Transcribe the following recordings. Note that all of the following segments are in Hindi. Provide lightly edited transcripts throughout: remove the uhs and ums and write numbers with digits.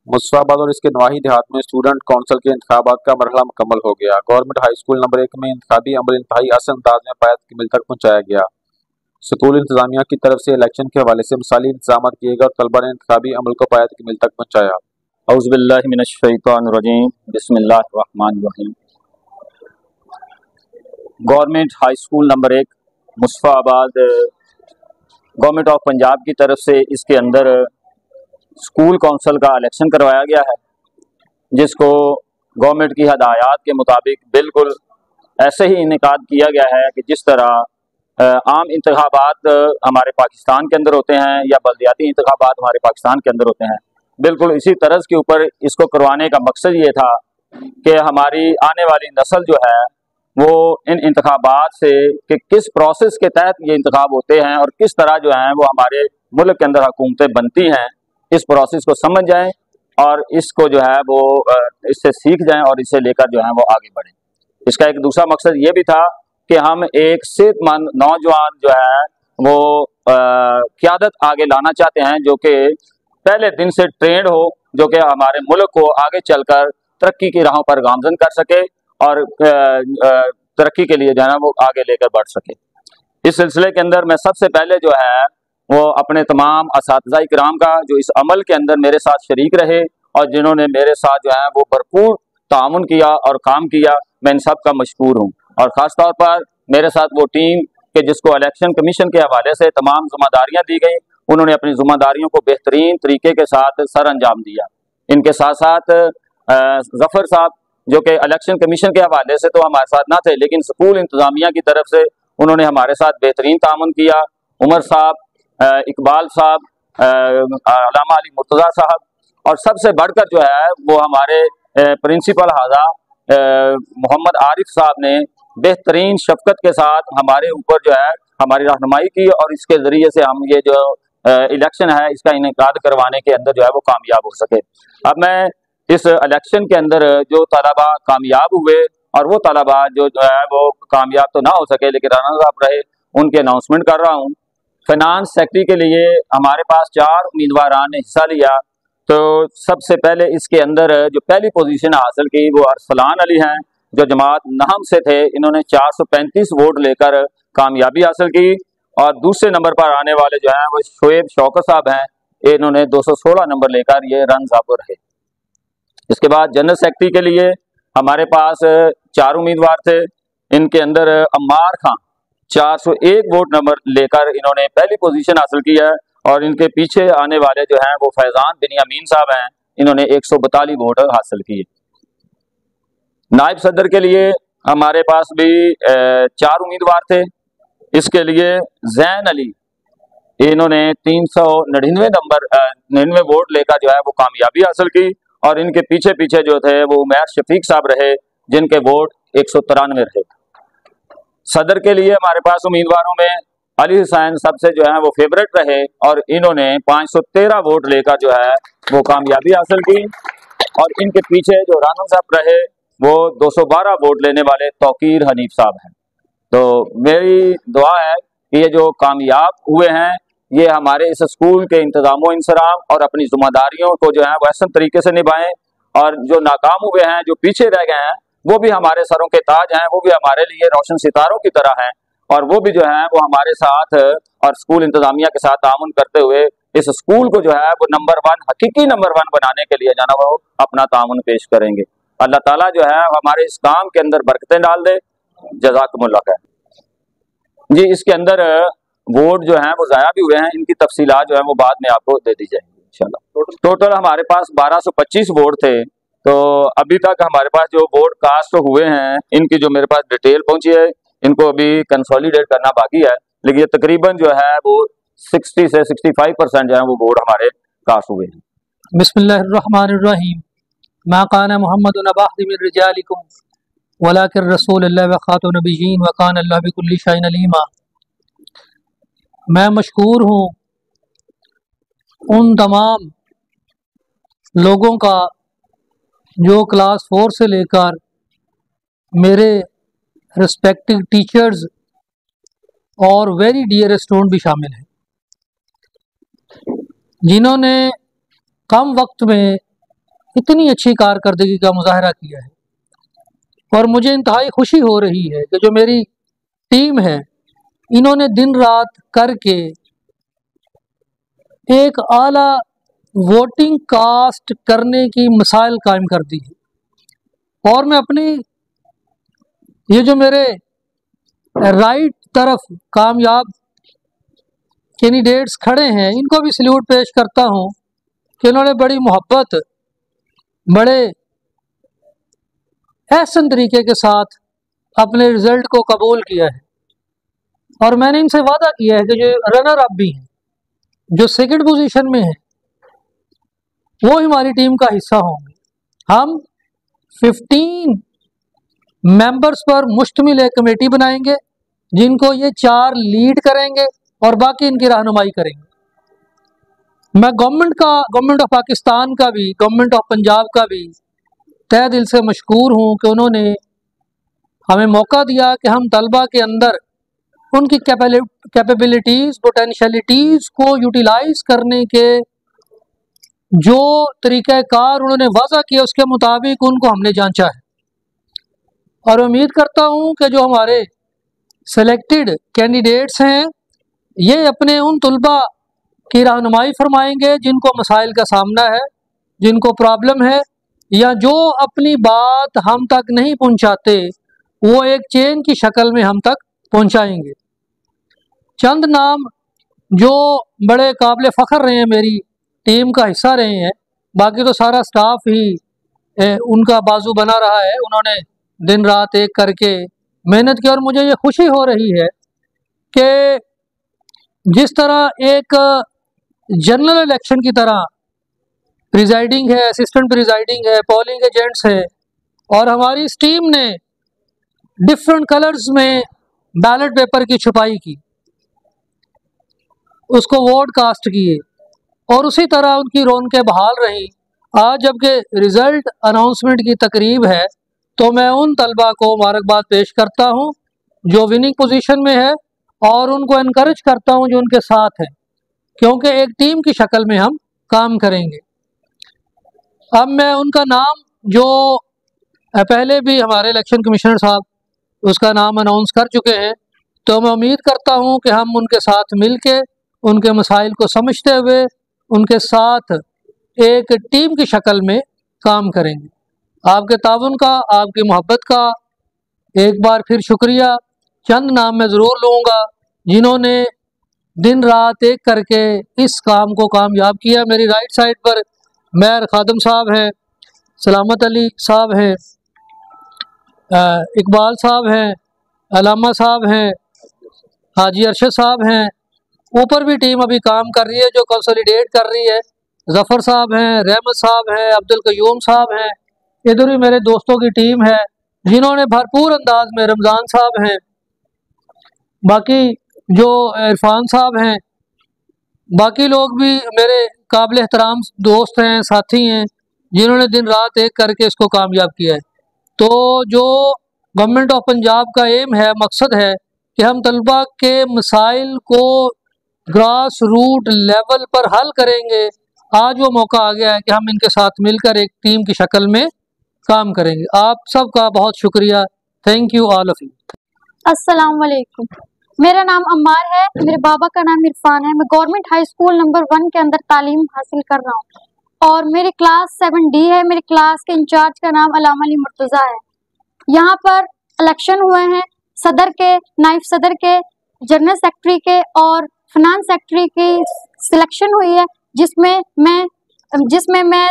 मुस्ताबाद और इसके नवाही देहात में स्टूडेंट कौंसिल के इंतखाबात का मरहला मुकम्मल हो गया। गवर्नमेंट हाई स्कूल नंबर 1 में इंतखाबी अमल इंतहाई आसान अंदाज में पायत कमील तक पहुंचाया गया। स्कूल इंतजामिया की तरफ से इलेक्शन के हवाले से मिसाली इंतजाम किए गए और तलबा ने इंतखाबी अमल को पायत कमील तक पहुंचाया। औज़ुबिल्लाहि मिनश्शैतानिर्रजीम, बिस्मिल्लाहिर्रहमानिर्रहीम। Government high school number 1 Mustabad government of Punjab की तरफ से इसके अंदर स्कूल कौंसिल का इलेक्शन करवाया गया है, जिसको गवर्नमेंट की हदायत के मुताबिक बिल्कुल ऐसे ही इनेकाद किया गया है कि जिस तरह आम इंतखाबात हमारे पाकिस्तान के अंदर होते हैं या बल्दियाती इंतखाबात हमारे पाकिस्तान के अंदर होते हैं, बिल्कुल इसी तर्ज के ऊपर इसको करवाने का मकसद ये था कि हमारी आने वाली नस्ल जो है वो इन इंतखाबात से कि किस प्रोसेस के तहत ये इंतखाब होते हैं और किस तरह जो है वो हमारे मुल्क के अंदर हुकूमतें बनती हैं, इस प्रोसेस को समझ जाएं और इसको जो है वो इससे सीख जाएं और इसे लेकर जो है वो आगे बढ़ें। इसका एक दूसरा मकसद ये भी था कि हम एक सेहतमंद नौजवान जो है वो क़यादत आगे लाना चाहते हैं, जो कि पहले दिन से ट्रेंड हो, जो कि हमारे मुल्क को आगे चलकर तरक्की की राहों पर गामजन कर सके और तरक्की के लिए जो है ना वो आगे लेकर बढ़ सके। इस सिलसिले के अंदर मैं सबसे पहले जो है वो अपने तमाम असातिज़ा इकराम का जो इस अमल के अंदर मेरे साथ शरीक रहे और जिन्होंने मेरे साथ जो है वो भरपूर तामुन किया और काम किया, मैं इन सब का मशकूर हूँ। और ख़ास तौर पर मेरे साथ वो टीम के जिसको इलेक्शन कमीशन के हवाले से तमाम ज़िम्मेदारियाँ दी गई, उन्होंने अपनी ज़िम्मेदारियों को बेहतरीन तरीके के साथ सर अंजाम दिया। इनके साथ साथ ज़फ़र साहब जो कि इलेक्शन कमीशन के हवाले से तो हमारे साथ ना थे, लेकिन स्कूल इंतज़ामिया की तरफ से उन्होंने हमारे साथ बेहतरीन तामुन किया। उमर साहब, इकबाल साहब, अल्लामा अली मुर्तज़ा साहब और सबसे बढ़कर जो है वो हमारे प्रिंसिपल हाजा मोहम्मद आरिफ साहब ने बेहतरीन शफकत के साथ हमारे ऊपर जो है हमारी रहनुमाई की और इसके ज़रिए से हम ये जो इलेक्शन है इसका इनेकाद करवाने के अंदर जो है वो कामयाब हो सके। अब मैं इस इलेक्शन के अंदर जो तलबा कामयाब हुए और वो तलबा जो है वो कामयाब तो ना हो सके लेकिन रनर्स अप रहे, उनके अनाउंसमेंट कर रहा हूँ। फाइनेंस सेक्रेटरी के लिए हमारे पास 4 उम्मीदवारान ने हिस्सा लिया। तो सबसे पहले इसके अंदर जो पहली पोजीशन हासिल की वो अरसलान अली हैं, जो जमात नहम से थे। इन्होंने 435 वोट लेकर कामयाबी हासिल की। और दूसरे नंबर पर आने वाले जो हैं वो शोएब शौकत साहब हैं, इन्होंने 216 नंबर लेकर ये रनर्स अप रहे। इसके बाद जनरल सेक्रेटरी के लिए हमारे पास 4 उम्मीदवार थे। इनके अंदर अम्मार खां 401 वोट नंबर लेकर इन्होंने पहली पोजीशन हासिल की है और इनके पीछे आने वाले जो हैं वो फैजान बिनियामीन साहब हैं, इन्होंने 142 वोट हासिल किए। नायब सदर के लिए हमारे पास भी 4 उम्मीदवार थे। इसके लिए जैन अली, इन्होंने 399 नंबर 99 वोट लेकर जो है वो कामयाबी हासिल की और इनके पीछे पीछे जो थे वो उमैर शफीक साहब रहे, जिनके वोट 193 रहे। सदर के लिए हमारे पास उम्मीदवारों में अली हुसैन सबसे जो है वो फेवरेट रहे और इन्होंने 513 वोट लेकर जो है वो कामयाबी हासिल की। और इनके पीछे जो रनर्स अप रहे वो 212 वोट लेने वाले तौकीर हनीफ साहब हैं। तो मेरी दुआ है कि ये जो कामयाब हुए हैं ये हमारे इस स्कूल के इंतजाम इंसराम और अपनी जिम्मेदारियों को जो है वो ऐसा तरीके से निभाएं, और जो नाकाम हुए हैं, जो पीछे रह गए हैं, वो भी हमारे सरों के ताज हैं, वो भी हमारे लिए रोशन सितारों की तरह हैं और वो भी जो है वो हमारे साथ और स्कूल इंतजामिया के साथ तामुन करते हुए इस स्कूल को जो है वो नंबर 1 हकीकी नंबर 1 बनाने के लिए जाना वो अपना तामुन पेश करेंगे। अल्लाह ताला जो है हमारे इस काम के अंदर बरकतें डाल दे। जज़ाकुमुल्लाह खैर। जी, इसके अंदर वोट जो हैं वो ज़ाया भी हुए हैं, इनकी तफसीलात जो है वो बाद में आपको दे दी जाएंगी इंशाल्लाह। टोटल हमारे पास 1225 वोट थे। तो अभी तक हमारे पास जो वोट कास्ट हुए हैं इनकी जो मेरे पास डिटेल पहुंची है, इनको अभी कंसोलिडेट करना बाकी है, लेकिन ये तकरीबन जो है वो 60 से 65% जो है वो वोट हमारे कास्ट हुए हैं। बिस्मिल्लाहिर्रहमानिर्रहीम। मा काना मुहम्मदुन अबा अहद मिन रिजालिकुम वलाकिन रसूलुल्लाह व खातमुन नबिय्यीन व काना अल्लाहु बिकुल्लि शैइन अलीमा। मैं मशकूर हूँ उन तमाम लोगों का जो क्लास 4 से लेकर मेरे रिस्पेक्टिव टीचर्स और वेरी डियर स्टूडेंट भी शामिल हैं, जिन्होंने कम वक्त में इतनी अच्छी कारकर्दगी का मुजाहरा किया है। और मुझे इंतहाई खुशी हो रही है कि जो मेरी टीम है, इन्होंने दिन रात करके एक आला वोटिंग कास्ट करने की मिसाल कायम कर दी है। और मैं अपनी ये जो मेरे राइट तरफ कामयाब कैंडिडेट्स खड़े हैं, इनको भी सल्यूट पेश करता हूँ कि इन्होंने बड़ी मोहब्बत, बड़े एहसन तरीके के साथ अपने रिज़ल्ट को कबूल किया है। और मैंने इनसे वादा किया है कि जो रनर अप भी हैं, जो सेकंड पोजीशन में हैं, वो हमारी टीम का हिस्सा होंगे। हम 15 मेंबर्स पर मुश्तमिल एक कमेटी बनाएंगे जिनको ये 4 लीड करेंगे और बाकी इनकी रहनुमाई करेंगे। मैं गवर्नमेंट ऑफ पाकिस्तान का भी, गवर्नमेंट ऑफ पंजाब का भी तहे दिल से मशकूर हूँ कि उन्होंने हमें मौका दिया कि हम तलबा के अंदर उनकी कैपेबिलिटीज़, पोटेंशलिटीज़ को यूटिलाइज करने के जो तरीक़ाकार उन्होंने वाज़ा किया, उसके मुताबिक उनको हमने जांचा है। और उम्मीद करता हूँ कि जो हमारे सेलेक्टेड कैंडिडेट्स हैं, ये अपने उन तलबा की रहनुमाई फरमाएंगे जिनको मसाइल का सामना है, जिनको प्रॉब्लम है, या जो अपनी बात हम तक नहीं पहुँचाते, वो एक चेन की शक्ल में हम तक पहुँचाएंगे। चंद नाम जो बड़े काबिल फ़ख्र रहे हैं, मेरी टीम का हिस्सा रहे हैं, बाकी तो सारा स्टाफ ही उनका बाजू बना रहा है। उन्होंने दिन रात एक करके मेहनत की और मुझे ये खुशी हो रही है कि जिस तरह एक जनरल इलेक्शन की तरह प्रिजाइडिंग है, असिस्टेंट प्रिजाइडिंग है, पोलिंग एजेंट्स है, और हमारी इस टीम ने डिफरेंट कलर्स में बैलेट पेपर की छुपाई की, उसको वोट कास्ट किए, और उसी तरह उनकी रौनकें बहाल रहीं। आज जबकि रिज़ल्ट अनाउंसमेंट की तकरीब है, तो मैं उन तलबा को मुबारकबाद पेश करता हूँ जो विनिंग पोजीशन में है, और उनको इनकरेज करता हूँ जो उनके साथ हैं, क्योंकि एक टीम की शक्ल में हम काम करेंगे। अब मैं उनका नाम, जो पहले भी हमारे इलेक्शन कमिश्नर साहब उसका नाम अनाउंस कर चुके हैं, तो मैं उम्मीद करता हूँ कि हम उनके साथ मिल के उनके मसाइल को समझते हुए उनके साथ एक टीम की शक्ल में काम करेंगे। आपके ताउन का, आपकी मोहब्बत का एक बार फिर शुक्रिया। चंद नाम मैं ज़रूर लूँगा जिन्होंने दिन रात एक करके इस काम को कामयाब किया। मेरी राइट साइड पर मेयर खादम साहब हैं, सलामत अली साहब हैं, इकबाल साहब हैं, अलामा साहब हैं, हाजी अरशद साहब हैं। ऊपर भी टीम अभी काम कर रही है जो कंसोलिडेट कर रही है। ज़फ़र साहब हैं, रहमत साहब हैं, अब्दुल कयूम साहब हैं। इधर भी मेरे दोस्तों की टीम है जिन्होंने भरपूर अंदाज में, रमज़ान साहब हैं, बाकी जो इरफान साहब हैं, बाकी लोग भी मेरे काबिल एहतराम दोस्त हैं, साथी हैं, जिन्होंने दिन रात एक करके इसको कामयाब किया है। तो जो गवर्नमेंट ऑफ पंजाब का एम है, मकसद है कि हम तलबा के मसाइल को ग्रास रूट लेवल पर हल करेंगे। आज वो मौका आ गया है कि हम इनके साथ मिलकर एक टीम की शक्ल में काम करेंगे। आप सबका बहुत शुक्रिया। Thank you all of you. अस्सलाम वालेकुम। मेरा नाम अम्मार है, मेरे बाबा का नाम इरफान है। मैं गवर्नमेंट हाई स्कूल नंबर 1 के अंदर तालीम हासिल कर रहा हूँ और मेरी क्लास 7D है। मेरी क्लास के इंचार्ज का नाम अलामा अली मुर्तज़ा है। यहाँ पर इलेक्शन हुए हैं सदर के, नाइब सदर के, जनरल सेक्रेटरी के और फिनांस सेक्रेटरी की सिलेक्शन हुई है, जिसमें मैं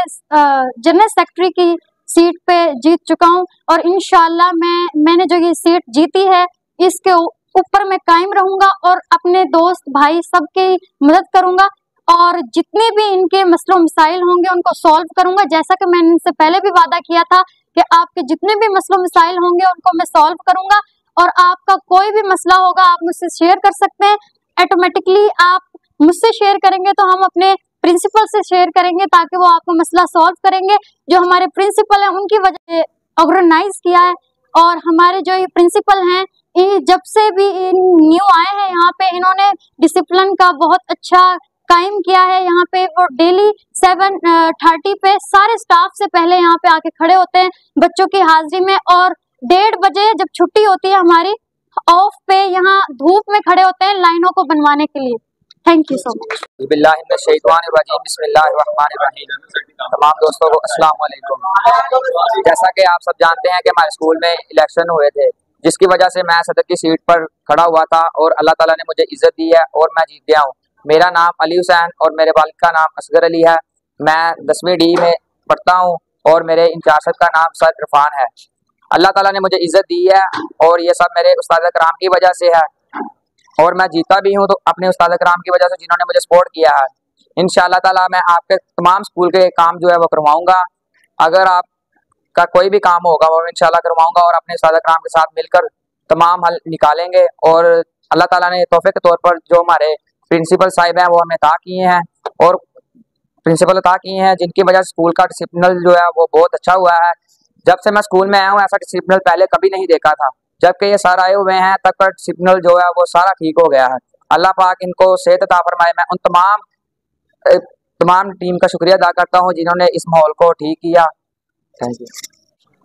जनरल सेक्रेटरी की सीट पे जीत चुका हूँ और इंशाल्लाह मैंने जो ये सीट जीती है इसके ऊपर मैं कायम रहूंगा और अपने दोस्त भाई सबकी मदद करूंगा और जितने भी इनके मसलों मसाइल होंगे उनको सॉल्व करूंगा। जैसा कि मैंने इनसे पहले भी वादा किया था कि आपके जितने भी मसलों मसाइल होंगे उनको मैं सॉल्व करूंगा और आपका कोई भी मसला होगा आप मुझसे शेयर कर सकते हैं। ऑटोमेटिकली आप मुझसे शेयर करेंगे तो हम अपने प्रिंसिपल से शेयर करेंगे ताकि वो आपका मसला सॉल्व करेंगे। जो हमारे प्रिंसिपल हैं उनकी वजह से ऑर्गेनाइज किया है और हमारे जो ये प्रिंसिपल हैं जब से भी न्यू आए हैं यहाँ पे इन्होंने डिसिप्लिन का बहुत अच्छा कायम किया है। यहाँ पे वो डेली 7:30 पे सारे स्टाफ से पहले यहाँ पे आके खड़े होते हैं बच्चों की हाजिरी में, और 1:30 बजे जब छुट्टी होती है हमारी ऑफ पे यहाँ धूप में खड़े होते हैं लाइनों को बनवाने के लिए। Thank you so much. बिस्मिल्लाहिर्रहमानिर्रहीम। तमाम दोस्तों को अस्सलाम वालेकुम। जैसा कि आप सब जानते हैं कि हमारे स्कूल में इलेक्शन हुए थे, जिसकी वजह से मैं सदर की सीट पर खड़ा हुआ था और अल्लाह ताला ने मुझे इज्जत दी है और मैं जीत गया हूँ। मेरा नाम अली हुसैन और मेरे वालिद का नाम असगर अली है। मैं 10वीं डी में पढ़ता हूँ और मेरे इंचार्ज साहब का नाम सर इरफान है। अल्लाह ताला ने मुझे इज्जत दी है और ये सब मेरे उस्ताद कराम की वजह से है, और मैं जीता भी हूँ तो अपने उस्ताद कराम की वजह से जिन्होंने मुझे सपोर्ट किया है। इंशाअल्लाह ताला मैं आपके तमाम स्कूल के काम जो है वो करवाऊंगा। अगर आपका कोई भी काम होगा वो इंशाअल्लाह करवाऊंगा और अपने उस्ताद कराम के साथ मिलकर तमाम हल निकालेंगे। और अल्लाह ताला ने तोहफे के तौर पर जो हमारे प्रिंसिपल साहिब हैं वो हमें अता किए हैं, और प्रिंसिपल अता किए हैं जिनकी वजह से स्कूल का डिसिप्लिन जो है वो बहुत अच्छा हुआ है। जब से मैं स्कूल में आया हूँ ऐसा डिसिप्लिन पहले कभी नहीं देखा था। जबकि ये सर आए हुए हैं तब का डिसिप्लिन जो है वो सारा ठीक हो गया है। अल्लाह पाक इनको सेहत अता फरमाए। मैं उन तमाम टीम का शुक्रिया अदा करता हूँ जिन्होंने इस माहौल को ठीक किया। थैंक यू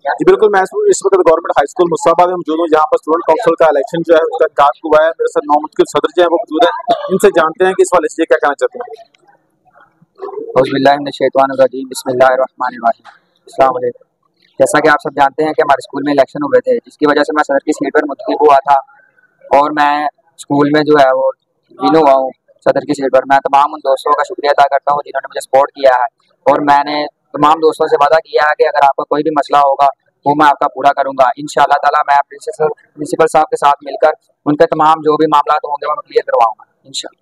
जी बिल्कुल। मैं इस वक्त गवर्नमेंट हाई स्कूल मुस्ताबाद में मौजूद हूँ, जहाँ पर स्टूडेंट काउंसिल का इलेक्शन जो है उसका इंतखाब हुआ है। मेरे साथ नौमुतकिल सदर जो है वो मौजूद है, इनसे जानते हैं कि इस वाले से क्या कहना चाहते हैं। बिस्मिल्लाहिर्रहमानिर्रहीम। अस्सलाम वालेकुम। जैसा कि आप सब जानते हैं कि हमारे स्कूल में इलेक्शन हुए थे, जिसकी वजह से मैं सदर की सीट पर मुंतखब हुआ था और मैं स्कूल में जो है वो विन हुआ हूँ सदर की सीट पर। मैं तमाम उन दोस्तों का शुक्रिया अदा करता हूँ जिन्होंने मुझे सपोर्ट किया है, और मैंने तमाम दोस्तों से वादा किया है कि अगर आपका कोई भी मसला होगा वो मैं आपका पूरा करूँगा। इंशाअल्लाह ताला मैं प्रिंसिपल साहब के साथ मिलकर उनके तमाम जो भी मामला होंगे वो मैं क्लियर करवाऊँगा इंशाअल्लाह।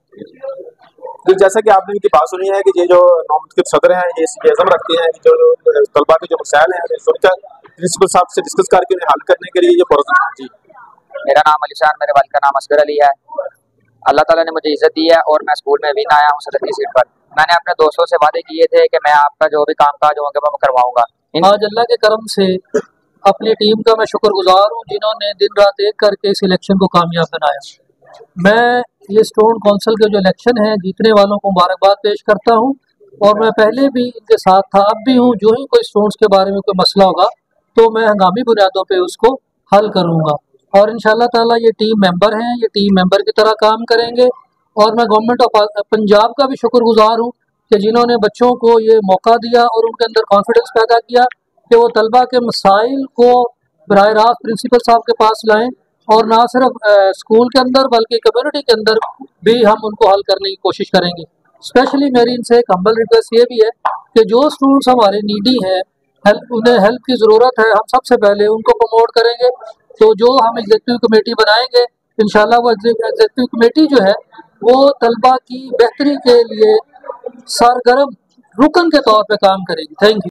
तो जैसा कि आपने इनकी बात सुनी है कि ये जो नौमुतकिल सदर हैं ये अज़म रखते हैं कि जो तलबा के जो मसाइल हैं सुनकर प्रिंसिपल साहब से डिस्कस करके उन्हें हल करने के लिए ये पुरज़म है। जी मेरा नाम अली शान, मेरे वालिद का नाम असगर अली है। अल्लाह ताला ने मुझे इज्जत दी है और मैं स्कूल में विन आया हूँ सदर की सीट पर। मैंने अपने दोस्तों से वादे किए थे कि मैं आपका जो भी काम काज होंगे वो मैं करवाऊंगा। आज अल्लाह के करम से अपनी टीम का मैं शुक्रगुजार हूँ जिन्होंने दिन रात एक करके इस इलेक्शन को कामयाब बनाया। मैं ये स्टूडेंट काउंसिल के जो इलेक्शन है जीतने वालों को मुबारकबाद पेश करता हूँ, और मैं पहले भी इनके साथ था, अब भी हूँ। जो ही कोई स्टूडेंट्स के बारे में कोई मसला होगा तो मैं हंगामी बुनियादों पे उसको हल करूँगा, और इंशाअल्लाह ताला ये टीम मेंबर हैं, ये टीम मेंबर की तरह काम करेंगे। और मैं गवर्नमेंट ऑफ पंजाब का भी शुक्रगुजार हूँ कि जिन्होंने बच्चों को ये मौका दिया और उनके अंदर कॉन्फिडेंस पैदा किया कि वो तलबा के मसाइल को बराह रास्त प्रिंसिपल साहब के पास लाएं, और ना सिर्फ स्कूल के अंदर बल्कि कम्युनिटी के अंदर भी हम उनको हल करने की कोशिश करेंगे। स्पेशली मेरी इनसे एक हम्बल रिक्वेस्ट ये भी है कि जो स्टूडेंट्स हमारे नीडी हैं, उन्हें हेल्प की ज़रूरत है, हम सबसे पहले उनको प्रमोट करेंगे। तो जो हम एग्जीक्यूटिव कमेटी बनाएंगे इंशाल्लाह वो एग्जीक्यूटिव कमेटी जो है वो तलबा की बेहतरी के लिए सरगर्म रुकन के तौर पे काम करेगी। Thank you.